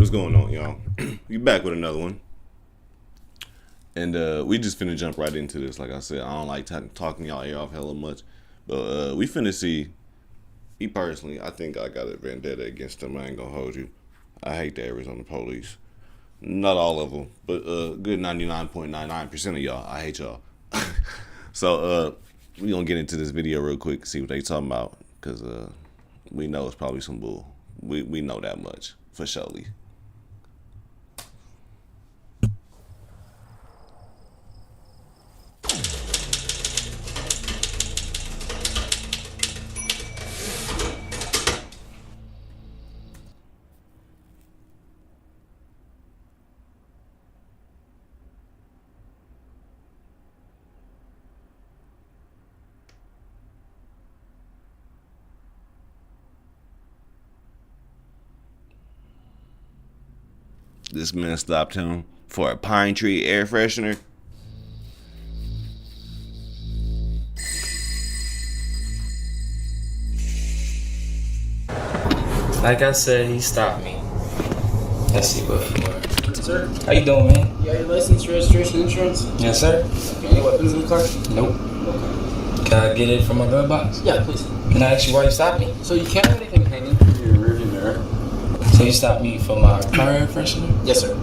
What's going on, y'all? We back with another one. And we just finna jump right into this. Like I said, I don't like talking y'all ear off hella much. But we finna see, me personally, I think I got a vendetta against them. I ain't gonna hold you. I hate the Arizona police. Not all of them, but good 99.99% of y'all. I hate y'all. So we gonna get into this video real quick, see what they talking about. Because we know it's probably some bull. We know that much, for surely. This man stopped him for a pine tree air freshener. Like I said, he stopped me. Let's see what for. Sir? How you doing, man? You got your license, registration, insurance? Yes, sir. Okay, any weapons in the car? Nope. Okay. Can I get it from my glove box? Yeah, please. Can I ask you why you stopped me? So you can't have anything hanging from your rearview mirror? So you stopped me for my car air freshener? Yes, sir.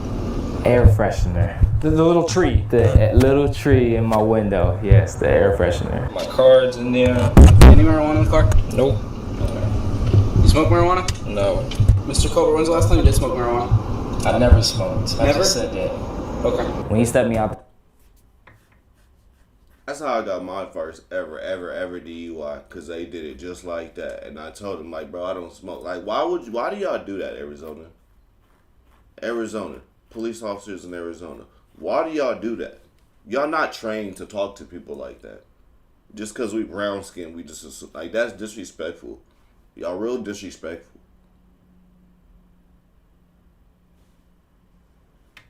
Air freshener. The little tree. The little tree in my window. Yes, the air freshener. My card's in there. Any marijuana in the car? Nope. Okay. You smoke marijuana? No. Mr. Colbert, when's the last time you did smoke marijuana? I never smoked. I Never? just said that. Okay. When he stepped me out. That's how I got my first ever DUI, because they did it just like that. And I told them, like, bro, I don't smoke. Like, why do y'all do that, Arizona? Arizona. Police officers in Arizona. Why do y'all do that? Y'all not trained to talk to people like that. Just because we brown skin, we just, like, that's disrespectful. Y'all real disrespectful.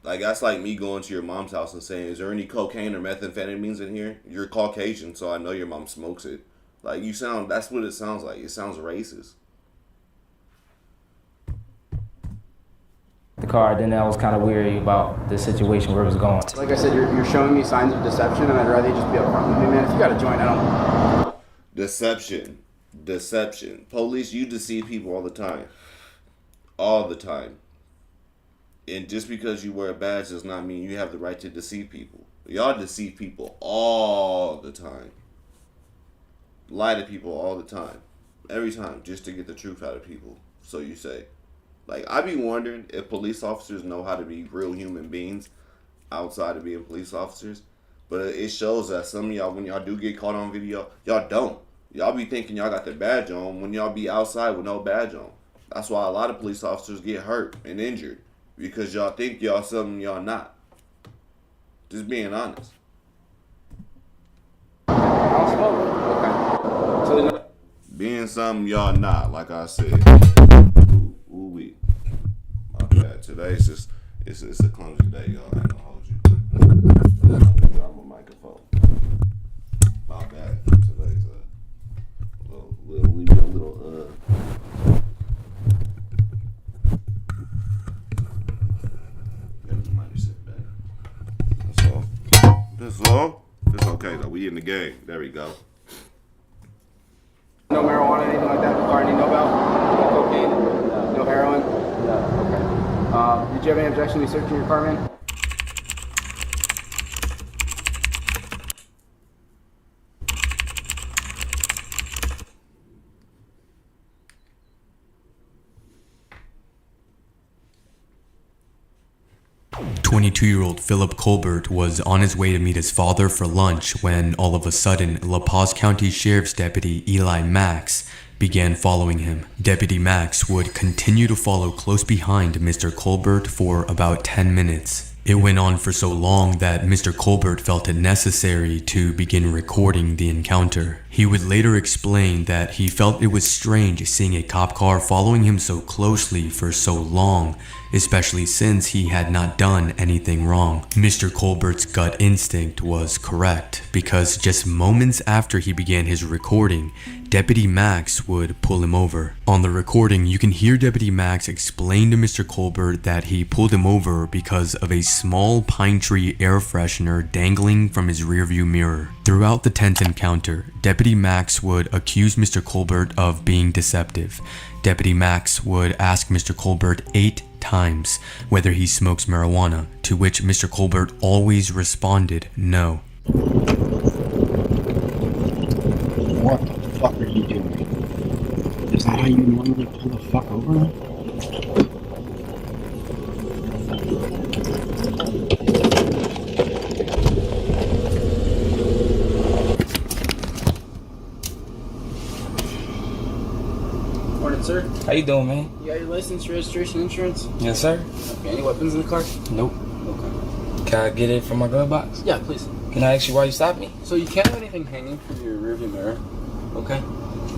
Like, that's like me going to your mom's house and saying, is there any cocaine or methamphetamines in here? You're Caucasian, so I know your mom smokes it. Like, that's what it sounds like. It sounds racist. The car, then I was kind of weary about the situation where it was going. Like I said, you're showing me signs of deception, and I'd rather you just be upfront with me, man. If you got a joint, I don't... Deception. Police, you deceive people all the time. All the time. And just because you wear a badge does not mean you have the right to deceive people. Y'all deceive people all the time. Lie to people all the time. Every time, just to get the truth out of people. So you say. Like, I be wondering if police officers know how to be real human beings outside of being police officers. But it shows that some of y'all, when y'all do get caught on video, y'all don't. Y'all be thinking y'all got the badge on when y'all be outside with no badge on. That's why a lot of police officers get hurt and injured. Because y'all think y'all something y'all not. Just being honest. I don't smoke. Okay. So Being something y'all not, like I said. Ooh wee. My bad. Today's just it's a clumsy day, y'all. I ain't gonna hold you. I'm gonna drop my microphone. My bad. Today's a little might sit back. That's all. It's okay though. We in the game. There we go. no marijuana, anything like that in the car? Any no bell? No cocaine? No heroin? No. Okay. Did you have any objection to me searching your car, man? "22-year-old Philip Colbert was on his way to meet his father for lunch when all of a sudden La Paz County Sheriff's Deputy Eli Max began following him. Deputy Max would continue to follow close behind Mr. Colbert for about 10 minutes. It went on for so long that Mr. Colbert felt it necessary to begin recording the encounter. He would later explain that he felt it was strange seeing a cop car following him so closely for so long, especially since he had not done anything wrong. Mr. Colbert's gut instinct was correct, because just moments after he began his recording, Deputy Max would pull him over. On the recording, you can hear Deputy Max explain to Mr. Colbert that he pulled him over because of a small pine tree air freshener dangling from his rearview mirror. Throughout the tense encounter, Deputy Max would accuse Mr. Colbert of being deceptive. Deputy Max would ask Mr. Colbert 8 times whether he smokes marijuana, to which Mr. Colbert always responded no. What the fuck are you doing? Is that how you normally pull the fuck over? Morning, sir. How you doing, man? You got your license, registration, insurance? Yes, sir. Okay, any weapons in the car? Nope. Okay. Can I get it from my glove box? Yeah, please. Can I ask you why you stopped me? So you can't have anything hanging from your rearview mirror. Okay.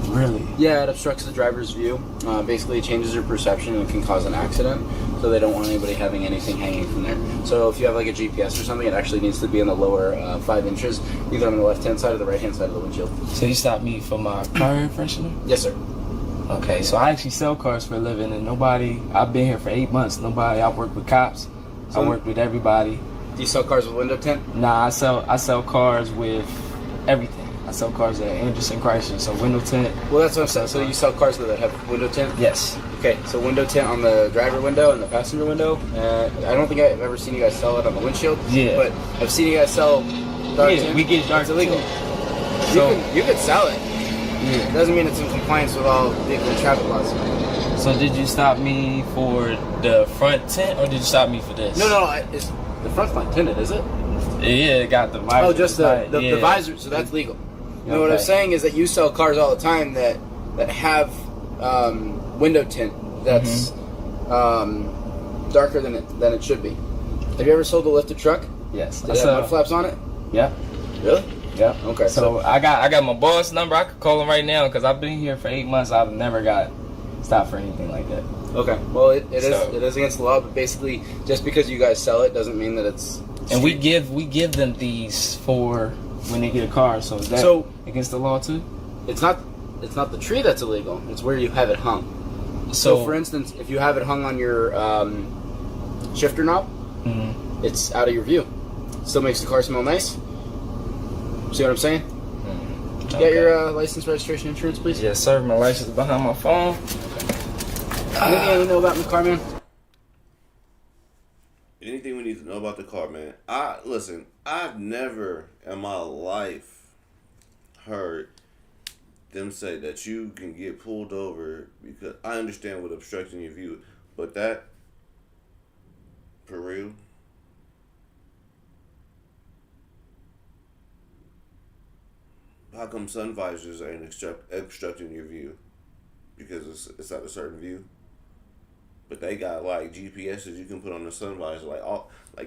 Really? Yeah, it obstructs the driver's view. Basically, it changes your perception and can cause an accident. So they don't want anybody having anything hanging from there. So if you have like a GPS or something, it actually needs to be in the lower 5 inches, either on the left-hand side or the right-hand side of the windshield. So you stopped me for my car air freshener? Yes, sir. Okay, so I actually sell cars for a living, and I've been here for 8 months. I work with cops. I work with everybody. Do you sell cars with window tint? Nah, I sell cars with everything. I sell cars at Anderson Chrysler, so window tint. Well, that's what I'm saying. So you sell cars that have window tint? Yes. Okay, so window tint on the driver window and the passenger window. I don't think I've ever seen you guys sell it on the windshield. Yeah. But I've seen you guys sell dark tint. We get dark It's illegal. tint. So You could sell it. yeah. It doesn't mean it's in compliance with all vehicle and traffic laws. So did you stop me for the front tint, or did you stop me for this? No, it's the front's not tinted, is it? Yeah, it got the visor. Oh, just the yeah. visor. So that's legal. You know what I'm Okay. saying is that you sell cars all the time that have window tint that's darker than it should be. Have you ever sold a lifted truck? Yes. Did it have mud flaps on it? Yeah. Really? Yeah. Okay. So I got my boss number. I could call him right now because I've been here for 8 months. I've never got stopped for anything like that. Okay. Well, it is So- it is against the law, but basically, just because you guys sell it doesn't mean that it's. And we give them these for when they get a car. So is that So- against the law too? It's not the tree that's illegal. It's where you have it hung. So for instance, if you have it hung on your shifter knob, Mhm. it's out of your view. Still makes the car smell nice. See what I'm saying? You got your license, registration, insurance, please? Yes, sir. My license is behind my phone. Anything you know about in the car, man? Anything we need to know about the car, man. Listen, I've never in my life heard them say that you can get pulled over because I understand what obstructing your view, but that for real. How come sun visors ain't obstructing your view? Because it's at a certain view. But they got like GPSs you can put on the sun visor, like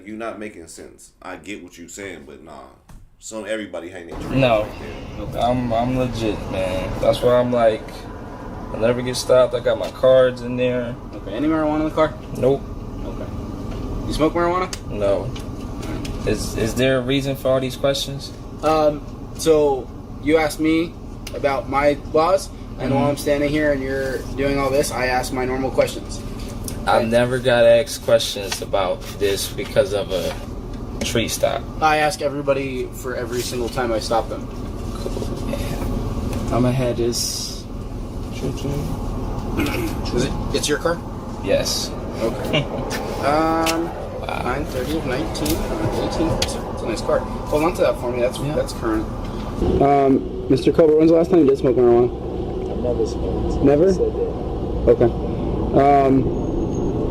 you're not making sense. I get what you're saying, but nah. Everybody hang their trees No, right there. I'm legit, man. That's why I'm like, I never get stopped. I got my cards in there. Okay. Any marijuana in the car? Nope. Okay. You smoke marijuana? No. Is there a reason for all these questions? So you asked me about my laws, and while I'm standing here and you're doing all this, I ask my normal questions. I've never got asked questions about this because of a tree stop. I ask everybody for every single time I stop them. I'm gonna have this. It's your car? Yes. Okay. 930 of 19, 18. It's a nice car. Hold on to that for me. That's current. Mr. Colbert, when's the last time you did smoke marijuana? I've never smoked. Never? Okay.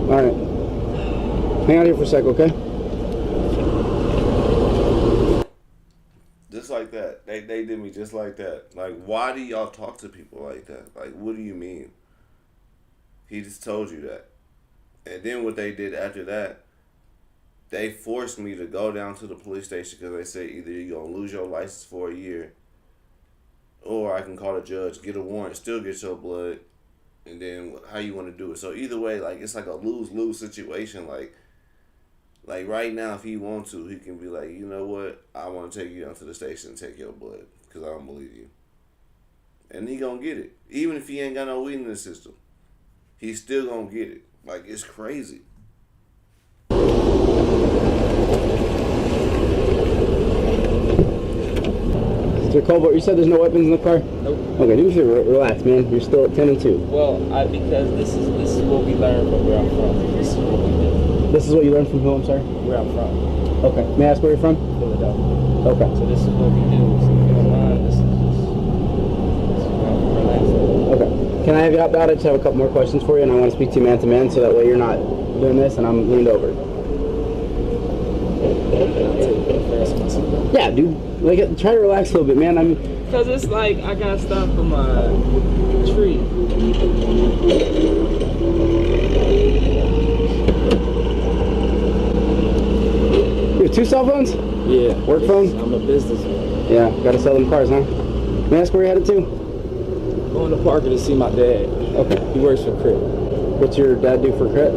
All right. Hang out here for a sec, okay? Just like that. They did me just like that. Like, why do y'all talk to people like that? Like, what do you mean? He just told you that. And then what they did after that, they forced me to go down to the police station because they said either you're going to lose your license for a year or I can call the judge, get a warrant, still get your blood, and then how you want to do it. So either way, like, it's like a lose-lose situation. Like right now, if he wants to, he can be like, you know what, I want to take you down to the station and take your blood because I don't believe you. And he going to get it. Even if he ain't got no weed in the system, he's still going to get it. Like, it's crazy. Mr. Colbert, you said there's no weapons in the car? Nope. Okay, you should relax, man. You're still at 10 and 2. Well, because this is what we learned from where I'm from. This is what we do. This is what you learned from who, I'm sorry? Where I'm from. Okay. May I ask where you're from? Philadelphia. Okay. So this is what we do. So if you don't mind, this is relaxing. Okay. Can I have you hop out? I just have a couple more questions for you, and I want to speak to you man to man, so that way you're not doing this and I'm leaned over. Yeah, dude. Like, try to relax a little bit, man. Because it's like I got stuff for my tree. You have 2 cell phones? Yeah. Work phone? I'm a businessman. Yeah, gotta sell them cars, huh? May I ask where you're headed to? Going to Parker to see my dad. Okay. He works for Crit. What's your dad do for credit?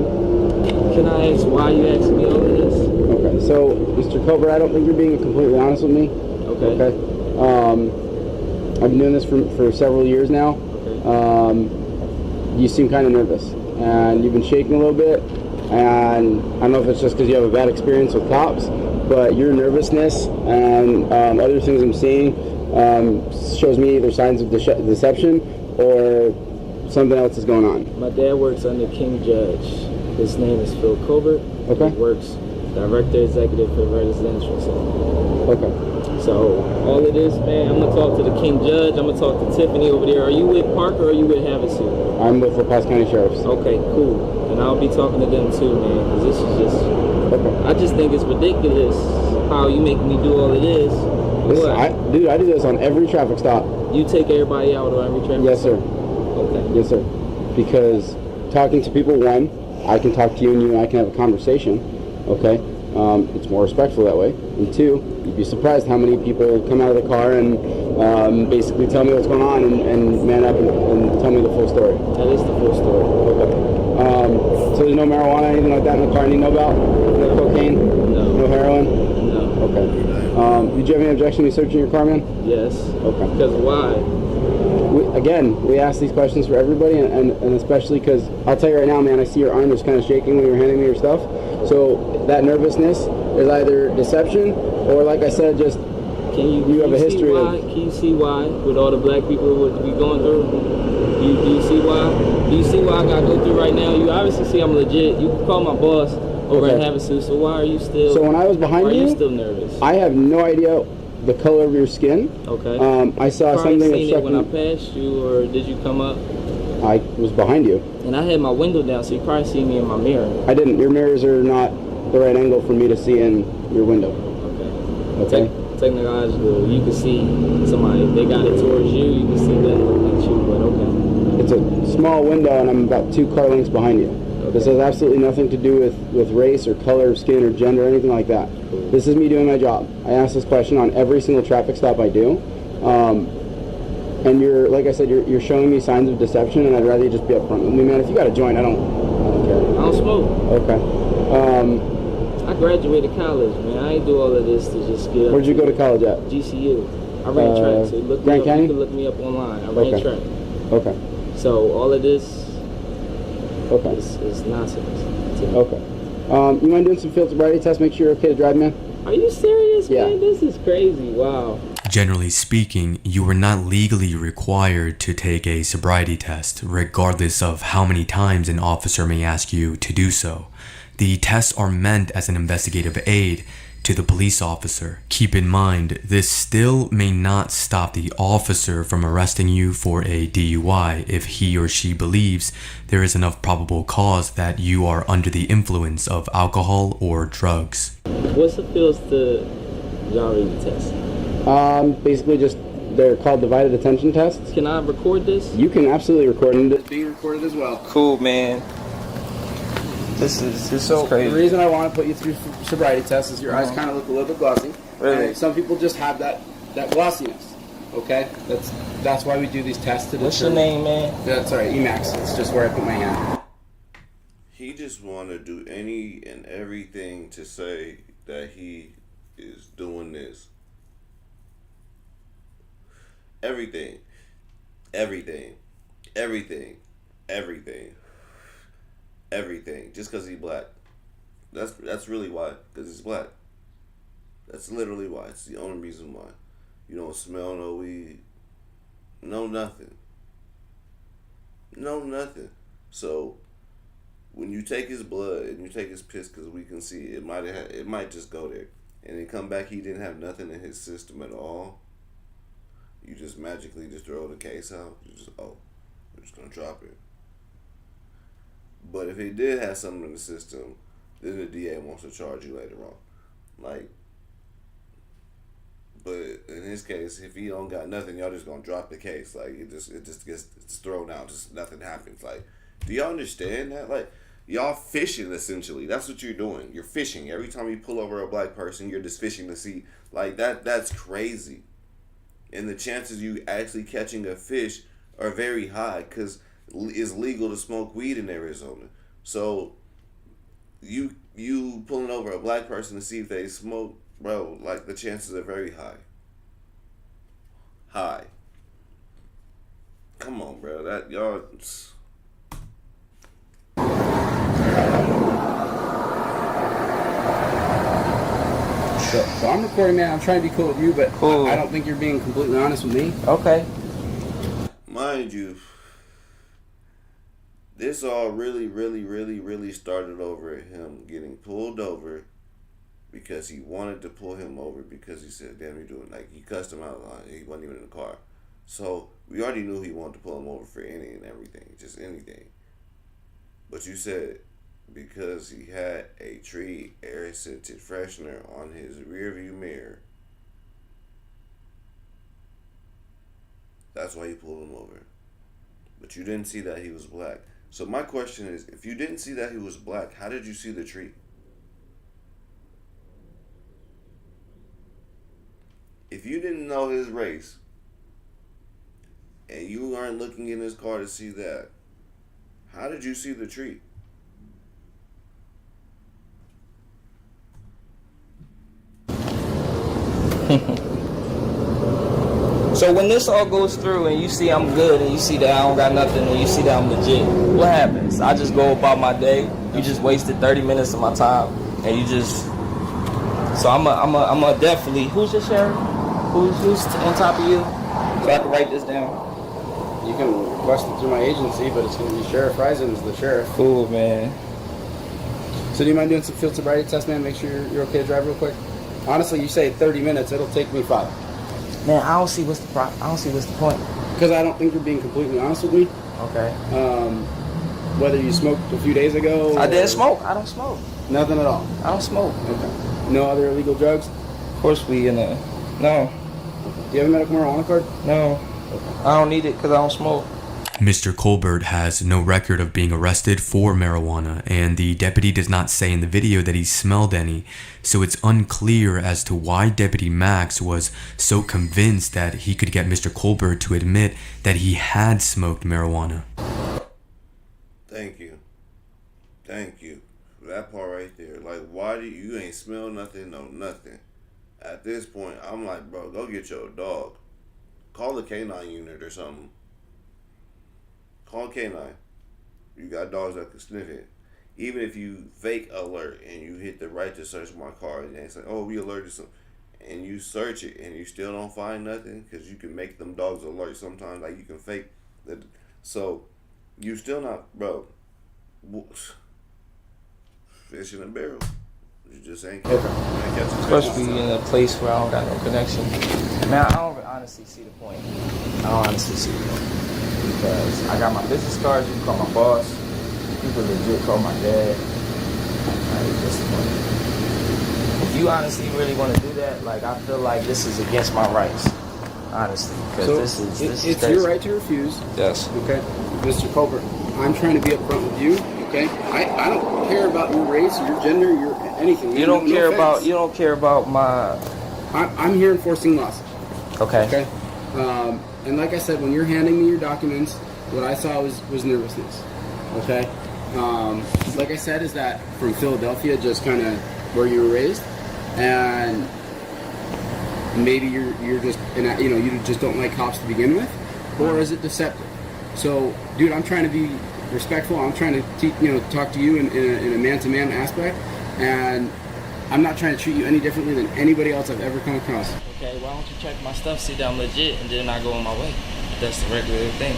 Can I ask why you asking me all of this? Okay, so, Mr. Colbert, I don't think you're being completely honest with me. Okay. I've been doing this for several years now. Okay. You seem kind of nervous, and you've been shaking a little bit, and I don't know if it's just because you have a bad experience with cops, but your nervousness and other things I'm seeing shows me either signs of deception or something else is going on. My dad works under King Judge. His name is Phil Colbert. Okay. He works Director Executive for Residential Center. Okay. So all it is, man, I'm gonna talk to the King Judge. I'm gonna talk to Tiffany over there. Are you with Parker or are you with Havasu? I'm with La Paz County Sheriff's. Okay, cool. And I'll be talking to them too, man, because this is just, Okay. I just think it's ridiculous how you make me do all of this. Listen, What? dude, I do this on every traffic stop. You take everybody out on every traffic Yes, sir. Okay. Yes, sir. Because talking to people, one, I can talk to you and you and I can have a conversation, okay? It's more respectful that way. And two, you'd be surprised how many people come out of the car and basically tell me what's going on and man up and tell me the full story. That is the full story. Okay. So there's no marijuana, anything like that in the car you know about? No cocaine? No. No heroin? No. Okay. Did you have any objection to me searching your car, man? Yes. Okay. Because why? We ask these questions for everybody, and especially because I'll tell you right now, man, I see your arm is kind of shaking when you're handing me your stuff. So that nervousness is either deception or, like I said, just you have a history of. Can you see why, with all the black people what we going through? Do you see why? Do you see why I got to go through right now? You obviously see I'm legit. You can call my boss over at Havasu. So why are you still? So when I was behind why you, are you still nervous? I have no idea the color of your skin. Okay. I saw Probably something seen that it when I passed you, or did you come up? I was behind you. And I had my window down, so you probably see me in my mirror. I didn't. Your mirrors are not the right angle for me to see in your window. Okay. Okay. Technological, you can see somebody. If they got it towards you, you can see them looking at you. But okay. It's a small window, and I'm about 2 car lengths behind you. Okay. This has absolutely nothing to do with race or color of skin or gender or anything like that. Cool. This is me doing my job. I ask this question on every single traffic stop I do. And you're, like I said, you're showing me signs of deception, and I'd rather you just be upfront with me, man. If you got a joint, I don't care. I don't smoke. Okay. I graduated college, man. I ain't do all of this to just get up. Where'd you go to college at? GCU. I ran track, so look me Grand up, County? you can look me up online. I ran Okay. track. Okay. So all of this Okay. is nonsense to me. Okay. You mind doing some field sobriety tests? Make sure you're okay to drive, man. Are you serious, Yeah. man? This is crazy. Wow. Generally speaking, you are not legally required to take a sobriety test, regardless of how many times an officer may ask you to do so. The tests are meant as an investigative aid to the police officer. Keep in mind, this still may not stop the officer from arresting you for a DUI if he or she believes there is enough probable cause that you are under the influence of alcohol or drugs. What's the feels to y'all read the test? Basically just, they're called divided attention tests. Can I record this? You can absolutely record, and it's being recorded as well. Cool, man. This is The reason I want to put you through sobriety tests is your eyes kind of look a little bit glossy. Really? And some people just have that glossiness. Okay, that's why we do these tests to What's your name, man? That's all right, Emax. It's just where I put my hand. He just want to do any and everything to say that he is doing this. Everything. Just because he's black. That's really why. Because he's black. That's literally why. It's the only reason why. You don't smell no weed. No nothing. So when you take his blood and you take his piss, because we can see it might just go there, and then come back he didn't have nothing in his system at all. You just magically just throw the case out. You just we're just gonna drop it. But if he did have something in the system, then the DA wants to charge you later on. Like, but in his case, if he don't got nothing, y'all just gonna drop the case. Like it just gets thrown out. Just nothing happens. Like, do y'all understand that? Like, y'all fishing essentially. That's what you're doing. You're fishing. Every time you pull over a black person, you're just fishing to see. Like that's crazy. And the chances you actually catching a fish are very high because it's legal to smoke weed in Arizona. So you pulling over a black person to see if they smoke, bro, like the chances are very high. Come on, bro. That y'all. So I'm recording, man. I'm trying to be cool with you, but Cool. I don't think you're being completely honest with me. Okay. Mind you, this all really started over at him getting pulled over because he wanted to pull him over because he said, damn, you're doing, like, he cussed him out. He wasn't even in the car. So we already knew he wanted to pull him over for any and everything, just anything. But you said because he had a tree air scented freshener on his rear view mirror, that's why you pulled him over. But you didn't see that he was black. So my question is, if you didn't see that he was black, how did you see the tree? If you didn't know his race, and you aren't looking in his car to see that, how did you see the tree? So when this all goes through and you see I'm good and you see that I don't got nothing and you see that I'm legit, what happens? I just go about my day. You just wasted 30 minutes of my time and you just. So I'm a definitely. Who's your sheriff? Who's on top of you? So I can write this down. You can request it through my agency, but it's going to be Sheriff Risen is the sheriff. Cool, man. So do you mind doing some field sobriety test, man? Make sure you're okay to drive real quick. Honestly, you say 30 minutes. It'll take me 5. Man, I don't see what's the point. Because I don't think you're being completely honest with me. Okay. Whether you smoked a few days ago. I didn't smoke. I don't smoke. Nothing at all. I don't smoke. Okay. No other illegal drugs? Of course we in a. No. Do you have a medical marijuana card? No. I don't need it because I don't smoke. Mr. Colbert has no record of being arrested for marijuana, and the deputy does not say in the video that he smelled any, so it's unclear as to why Deputy Max was so convinced that he could get Mr. Colbert to admit that he had smoked marijuana. Thank you. That part right there. Like, why do you ain't smell nothing, no nothing? At this point, I'm like, bro, go get your dog. Call the canine unit or something. Call canine. You got dogs that can sniff it. Even if you fake alert and you hit the right to search my car and they say, oh, we alerted some, and you search it and you still don't find nothing, because you can make them dogs alert sometimes. Like, you can fake that. So you still not, bro. Fish in a barrel. You just ain't catching. Especially in a place where I don't got no connection. Man, I don't honestly see the point. Because I got my business cards, you can call my boss. People legit call my dad. Like, what's the point? If you honestly really want to do that, like, I feel like this is against my rights. Honestly. Because so it's your right to refuse. Yes. Okay. Mr. Colbert, I'm trying to be upfront with you okay? I don't care about your race, your gender, your anything. You don't care about my. I'm here enforcing laws. Okay. Okay. And like I said, when you're handing me your documents, what I saw was nervousness. Okay. Like I said, is that from Philadelphia, just kind of where you were raised, and maybe you're just you just don't like cops to begin with, or is it deceptive? So, dude, I'm trying to be respectful. I'm trying to talk to you in a man-to-man aspect, and I'm not trying to treat you any differently than anybody else I've ever come across. Okay, why don't you check my stuff, see that I'm legit, and then I go on my way. That's the regular thing.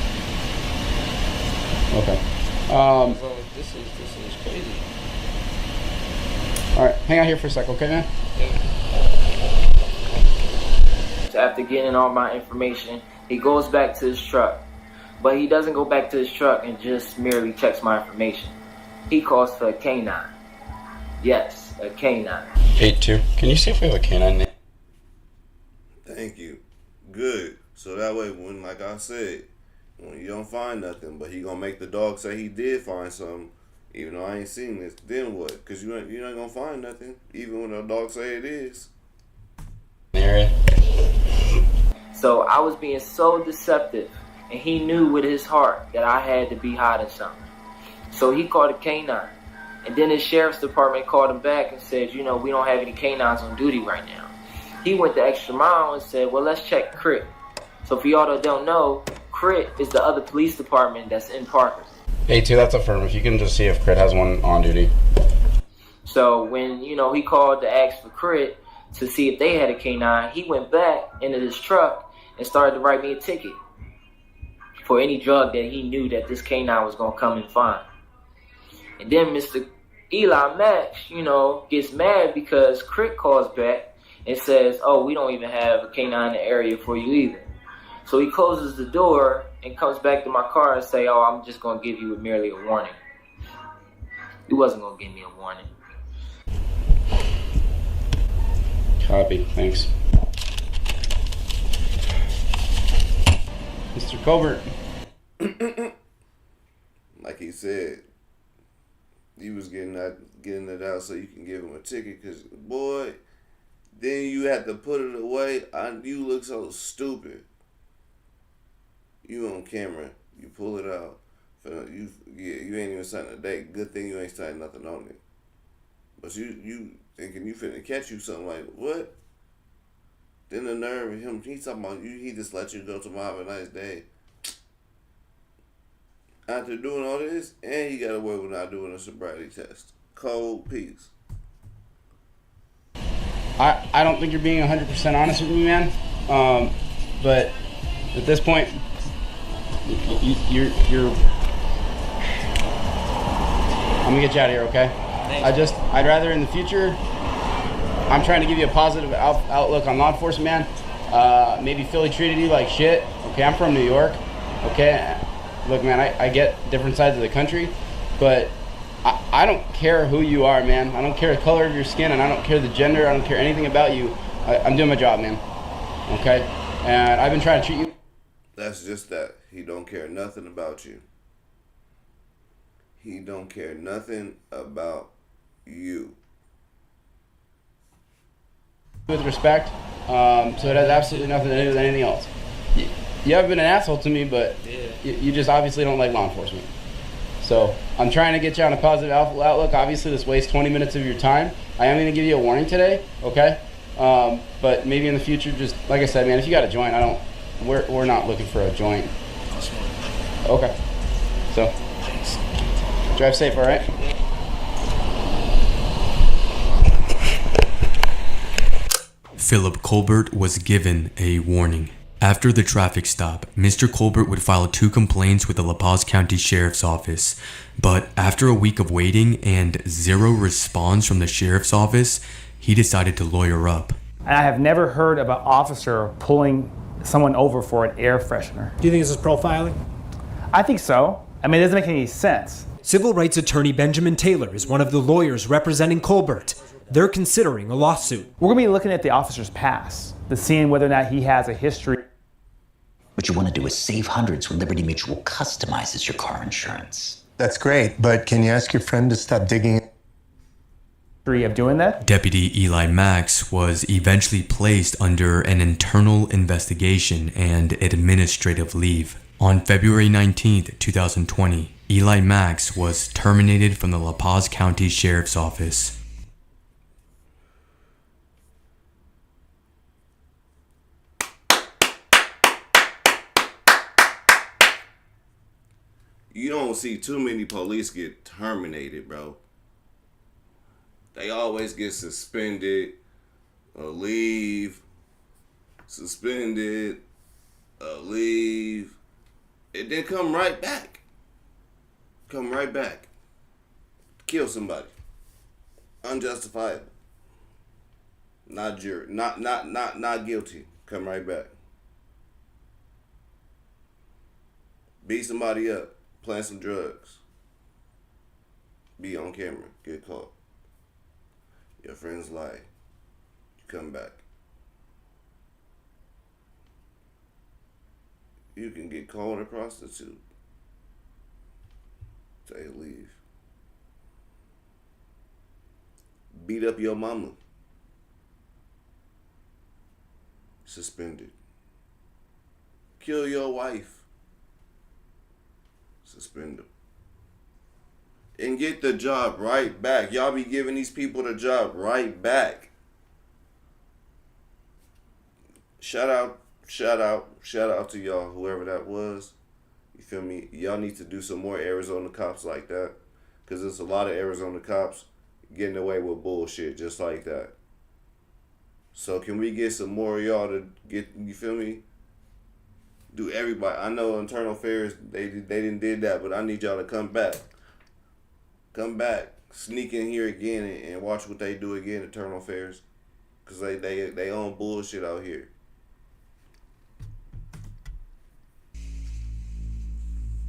Okay. So this is crazy. All right, hang out here for a sec, okay, man? After getting all my information, he goes back to his truck. But he doesn't go back to his truck and just merely checks my information. He calls for a canine. Yes, a canine. 8-2. Can you see if we have a canine name? Thank you. Good. So that way, when, like I said, when you don't find nothing, but he gonna make the dog say he did find something, even though I ain't seen this, then what? Because you're not gonna find nothing, even when the dog say it is. Area. So I was being so deceptive, and he knew with his heart that I had to be hiding something. So he called a canine. And then his sheriff's department called him back and said, we don't have any canines on duty right now. He went the extra mile and said, well, let's check CRIT. So for y'all that don't know, CRIT is the other police department that's in Parker. 8-2, that's a firm. If you can just see if CRIT has one on duty. So when, he called to ask for CRIT to see if they had a canine, he went back into his truck and started to write me a ticket for any drug that he knew that this canine was going to come and find. And then Mr. Eli Max, gets mad because CRIT calls back and says, oh, we don't even have a canine in the area for you either. So he closes the door and comes back to my car and say, oh, I'm just going to give you merely a warning. He wasn't going to give me a warning. Copy, thanks. Mr. Colbert. Like he said, he was getting it out so you can give him a ticket. Because, boy, then you have to put it away. You look so stupid. You on camera. You pull it out. You ain't even signed a date. Good thing you ain't signed nothing on it. But you thinking you finna catch you something like, what? Then the nerve of him, he's talking about you, he just let you go tomorrow, have a nice day. After doing all this, and he got away with not doing a sobriety test. Cold piece. I don't think you're being 100% honest with me, man. But at this point, you're I'm gonna get you out of here, okay? I'd rather in the future, I'm trying to give you a positive outlook on law enforcement, man. Maybe Philly treated you like shit. Okay, I'm from New York. Okay, look, man, I get different sides of the country, but I don't care who you are, man. I don't care the color of your skin, and I don't care the gender. I don't care anything about you. I'm doing my job, man. Okay, and I've been trying to treat you. That's just that. He don't care nothing about you. He don't care nothing about you. With respect, so it has absolutely nothing to do with anything else. You haven't been an asshole to me, but you just obviously don't like law enforcement. So I'm trying to get you on a positive outlook. Obviously, this wastes 20 minutes of your time. I am going to give you a warning today, okay? But maybe in the future, just like I said, man, if you got a joint, we're not looking for a joint. Okay. So drive safe, all right? Philip Colbert was given a warning. After the traffic stop, Mr. Colbert would file 2 complaints with the La Paz County Sheriff's Office. But after a week of waiting and 0 response from the Sheriff's Office, he decided to lawyer up. I have never heard of an officer pulling someone over for an air freshener. Do you think this is profiling? I think so. I mean, it doesn't make any sense. Civil rights attorney Benjamin Taylor is one of the lawyers representing Colbert. They're considering a lawsuit. We're going to be looking at the officer's past, to seeing whether or not he has a history. What you want to do is save hundreds when Liberty Mutual customizes your car insurance. That's great, but can you ask your friend to stop digging? Of doing that? Deputy Eli Max was eventually placed under an internal investigation and administrative leave. On February 19th, 2020, Eli Max was terminated from the La Paz County Sheriff's Office. You don't see too many police get terminated, bro. They always get suspended or leave. Suspended or leave. And then come right back. Come right back. Kill somebody. Unjustifiable. Not jury. Not guilty. Come right back. Beat somebody up. Plant some drugs. Be on camera. Get caught. Your friends lie. You come back. You can get called a prostitute. Say leave. Beat up your mama. Suspended. Kill your wife. Suspend them. And get the job right back. Y'all be giving these people the job right back. Shout out to y'all, whoever that was. You feel me? Y'all need to do some more Arizona cops like that. Because there's a lot of Arizona cops getting away with bullshit just like that. So can we get some more of y'all to get, you feel me? Do everybody. I know internal affairs, they didn't did that, but I need y'all to come back. Come back, sneak in here again and watch what they do again, internal affairs. Because they own bullshit out here.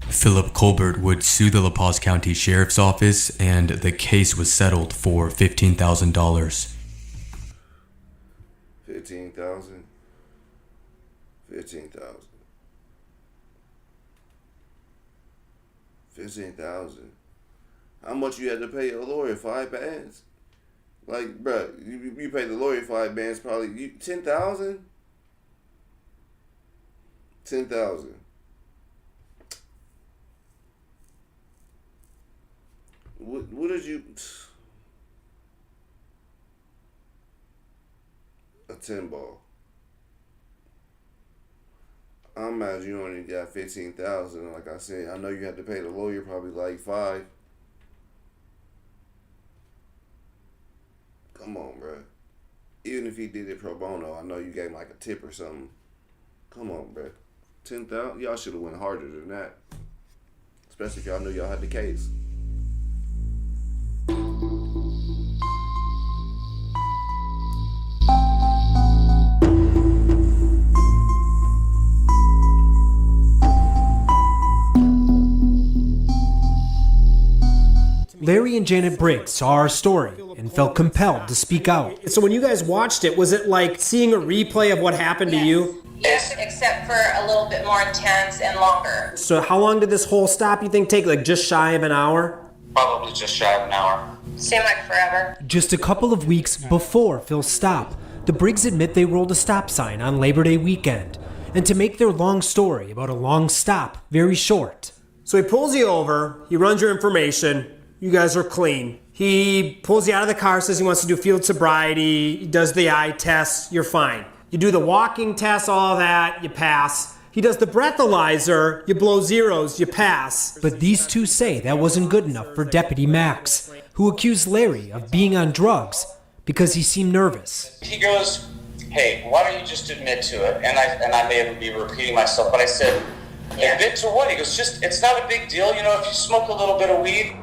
Philip Colbert would sue the La Paz County Sheriff's Office, and the case was settled for $15,000. $15,000? $15,000. How much you had to pay a lawyer? 5 bands? Like, bruh, you pay the lawyer 5 bands, probably $10,000? $10,000. What did you? A 10 ball. I imagine you only got 15,000. Like I said, I know you had to pay the lawyer probably like 5. Come on, bro. Even if he did it pro bono, I know you gave him like a tip or something. Come on, bro. 10,000. Y'all should have went harder than that. Especially if y'all knew y'all had the case. Larry and Janet Briggs saw our story and felt compelled to speak out. So when you guys watched it, was it like seeing a replay of what happened to you? Yes, except for a little bit more intense and longer. So how long did this whole stop, you think, take? Like just shy of an hour? Probably just shy of an hour. Seemed like forever. Just a couple of weeks before Phil's stop, the Briggs admit they rolled a stop sign on Labor Day weekend. And to make their long story about a long stop very short. So he pulls you over, he runs your information, you guys are clean. He pulls you out of the car, says he wants to do field sobriety, he does the eye test, you're fine. You do the walking test, all that, you pass. He does the breathalyzer, you blow zeros, you pass. But these two say that wasn't good enough for Deputy Max, who accused Larry of being on drugs because he seemed nervous. He goes, hey, why don't you just admit to it? And I may be repeating myself, but I said, admit to what? He goes, it's not a big deal, you know, if you smoke a little bit of weed.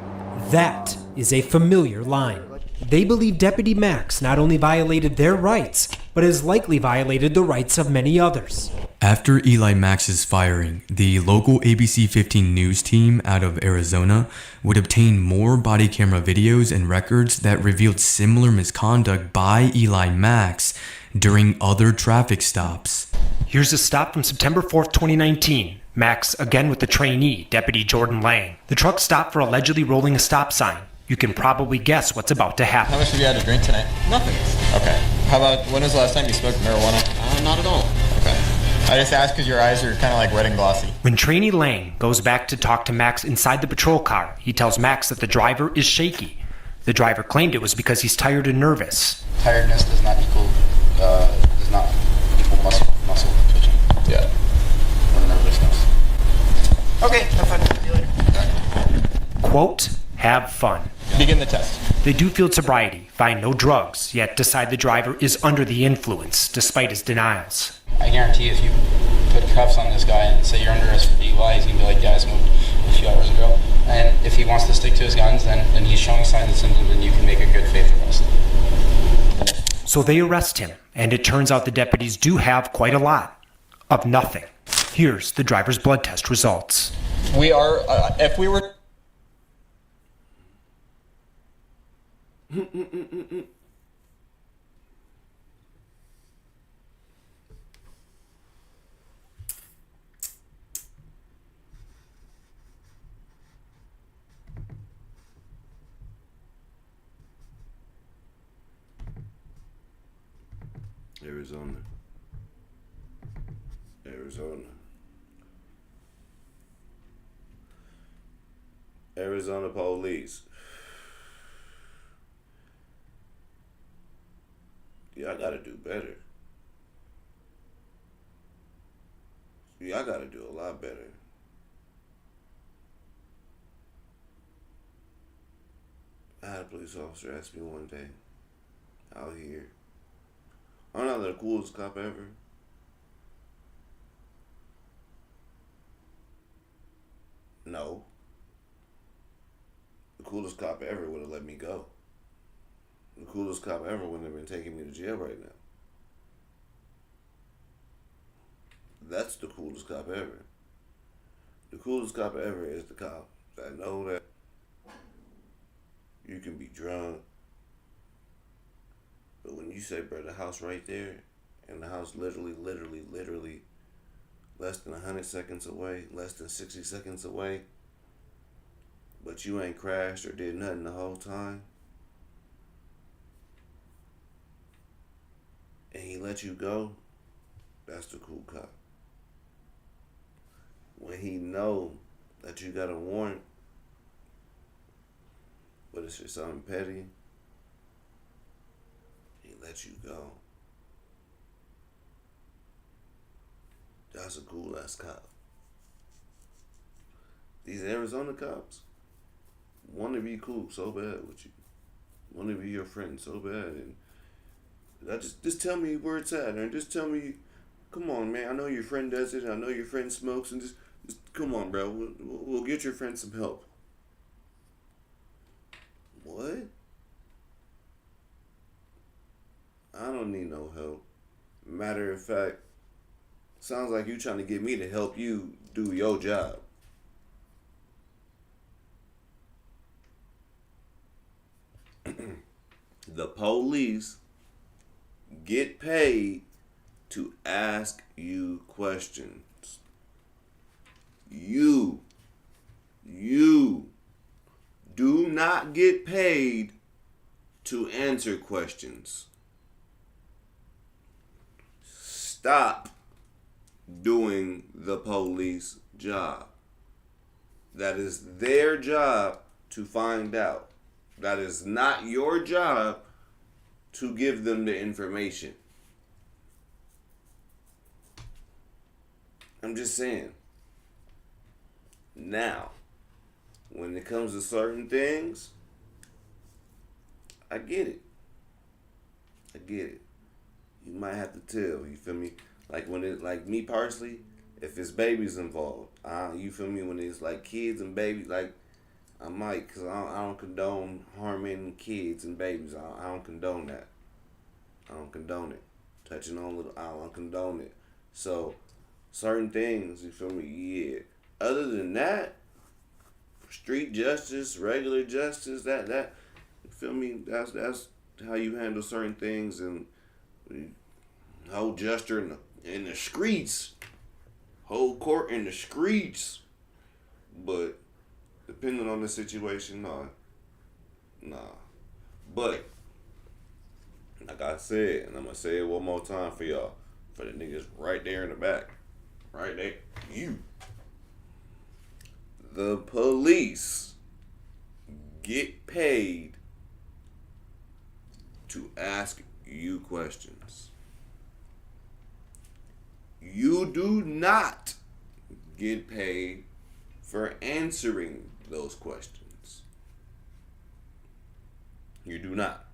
That is a familiar line. They believe Deputy Max not only violated their rights, but has likely violated the rights of many others. After Eli Max's firing, the local ABC 15 news team out of Arizona would obtain more body camera videos and records that revealed similar misconduct by Eli Max during other traffic stops. Here's a stop from September 4th, 2019. Max again with the trainee, Deputy Jordan Lang. The truck stopped for allegedly rolling a stop sign. You can probably guess what's about to happen. How much have you had to drink tonight? Nothing. Okay. How about, when was the last time you smoked marijuana? Not at all. Okay. I just asked because your eyes are kind of like wet and glossy. When trainee Lang goes back to talk to Max inside the patrol car, he tells Max that the driver is shaky. The driver claimed it was because he's tired and nervous. Tiredness does not equal muscle twitching. Yeah. Or nervousness. Okay, have fun. See you later. Quote, have fun. Begin the test. They do field sobriety, find no drugs, yet decide the driver is under the influence, despite his denials. I guarantee if you put cuffs on this guy and say you're under arrest for DUI, he's going to be like, yeah, I smoked a few hours ago. And if he wants to stick to his guns, then he's showing signs and symptoms, and you can make a good faith arrest. So they arrest him, and it turns out the deputies do have quite a lot of nothing. Here's the driver's blood test results. We are, if we were... Arizona police. Y'all gotta do better. Y'all gotta do a lot better. I had a police officer ask me one day out here, "Aren't I the coolest cop ever?" No. The coolest cop ever would have let me go. The coolest cop ever wouldn't have been taking me to jail right now. That's the coolest cop ever. The coolest cop ever is the cop that know that you can be drunk, but when you say, bro, the house right there, and the house literally less than 100 seconds away, less than 60 seconds away, but you ain't crashed or did nothing the whole time, and he let you go, that's the cool cop. When he know that you got a warrant, but it's for something petty, he let you go. That's a cool ass cop. These Arizona cops want to be cool so bad with you, want to be your friend so bad, and I just tell me where it's at, and just tell me, come on, man. I know your friend does it. I know your friend smokes, and just come on, bro. We'll get your friend some help. What? I don't need no help. Matter of fact, sounds like you trying to get me to help you do your job. The police get paid to ask you questions. You do not get paid to answer questions. Stop doing the police job. That is their job to find out. That is not your job to give them the information. I'm just saying. Now, when it comes to certain things, I get it. I get it. You might have to tell, you feel me? Like when it, like me personally, if it's babies involved, you feel me? When it's like kids and babies, like I might, cause I don't condone harming kids and babies. I don't condone that. I don't condone it. Touching on little, I don't condone it. So certain things, you feel me? Yeah. Other than that, street justice, regular justice, that you feel me? That's how you handle certain things, and hold gesture in the streets. whole court in the streets. But depending on the situation, nah. But like I said, and I'm gonna say it one more time for y'all, for the niggas right there in the back, right there, you. The police get paid to ask you questions. You do not get paid for answering those questions. You do not.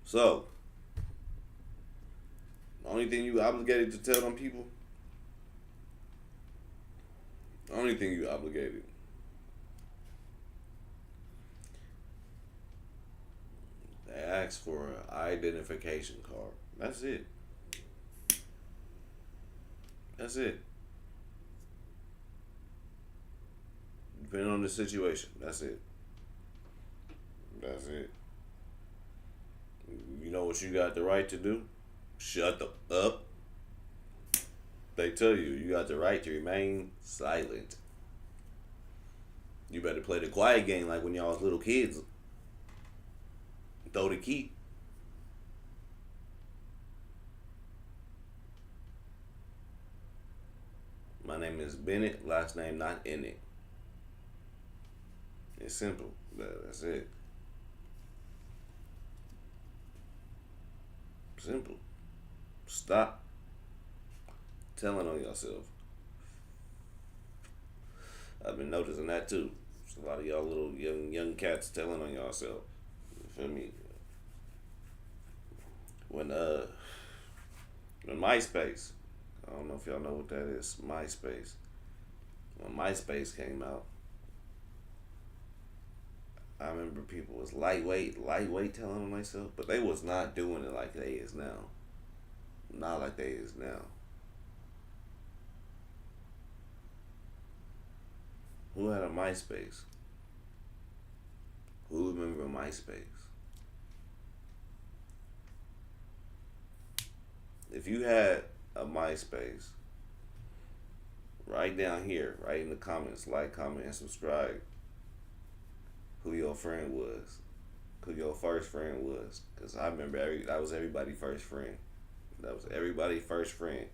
So, the only thing you obligated to tell them people, the only thing you obligated, they ask for an identification card. That's it. That's it. Depending on the situation, that's it. That's it. You know what you got the right to do? Shut the up. They tell you got the right to remain silent. You better play the quiet game like when y'all was little kids. Throw the key. My name is Bennett, last name not in it. It's simple. That's it. Simple. Stop telling on yourself. I've been noticing that too. There's a lot of y'all little young cats telling on yourself. You feel me? When MySpace, I don't know if y'all know what that is. MySpace. When MySpace came out, I remember people was lightweight telling on themselves, but they was not doing it like they is now. Not like they is now. Who had a MySpace? Who remember MySpace? If you had a MySpace, write down here, right in the comments, like, comment, and subscribe who your friend was, who your first friend was. Because I remember that was everybody's first friend. That was everybody's first friend.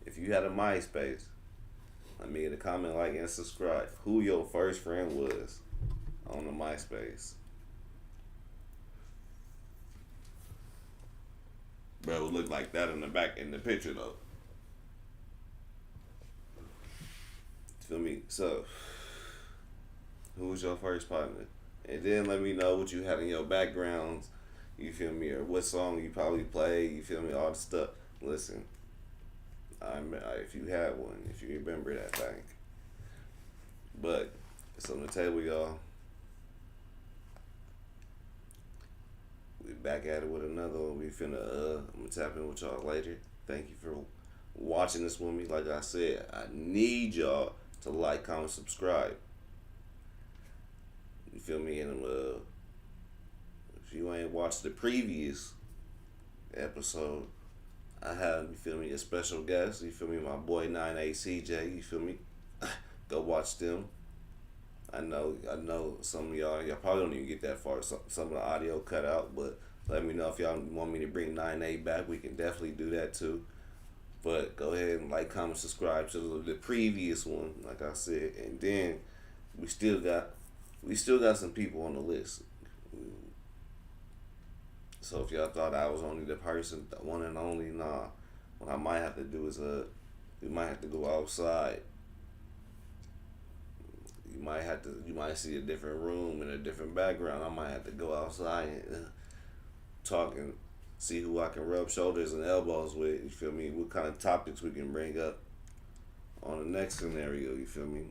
If you had a MySpace, let me in the comment, like, and subscribe who your first friend was on the MySpace. Bro, it would look like that in the back in the picture though. Feel me? So, who was your first partner? And then let me know what you had in your backgrounds. You feel me? Or what song you probably played. You feel me? All the stuff. Listen, if you had one, if you remember that thing. But it's on the table, y'all. We back at it with another one. We finna I'm gonna tap in with y'all later. Thank you for watching this with me. Like I said, I need y'all to like, comment, subscribe. You feel me? And if you ain't watched the previous episode, I have, you feel me, a special guest. You feel me? My boy 9ACJ. You feel me? Go watch them. I know some of y'all probably don't even get that far. Some of the audio cut out, but let me know if y'all want me to bring 9A back. We can definitely do that too. But go ahead and like, comment, subscribe to the previous one, like I said. And then we still got some people on the list. So if y'all thought I was only the person, the one and only, nah. What I might have to do is we might have to go outside. You might see a different room and a different background. I might have to go outside and talk and see who I can rub shoulders and elbows with. You feel me? What kind of topics we can bring up on the next scenario. You feel me?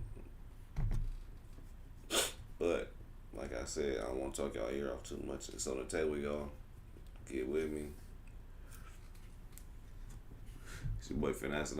But like I said, I don't want to talk y'all ear off too much. It's on the table, y'all. Get with me. It's your boy Finesse, and I'm